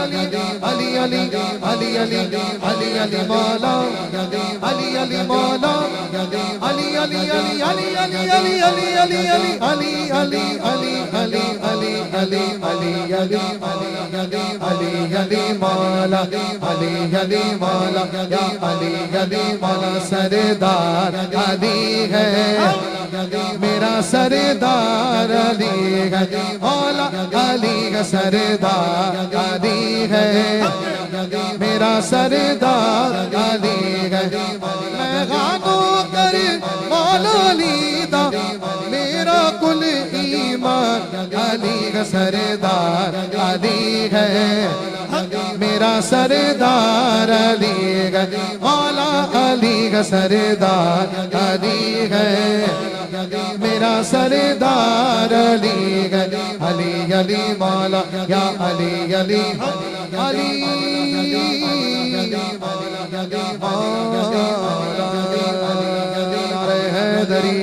علی علی علی علی علی علی مولا علی علی مولا علی علی علی علی علی علی علی علی علی علی علی علی علی علی علی علی علی علی مولا علی علی مولا یا علی علی مولا سردار علی ہے میرا سردار علی ہے مولا علی کا سردار علی ہے میرا سردار علی ہے میں غانو کر مولا علی دا میرا کل ایمان علی کا سردار علی ہے میرا سردار علی ہے مولا علی کا سردار علی ہے میرا سردار علی ہے علی علی مولا یا علی علی علی مولا نعرہ حیدری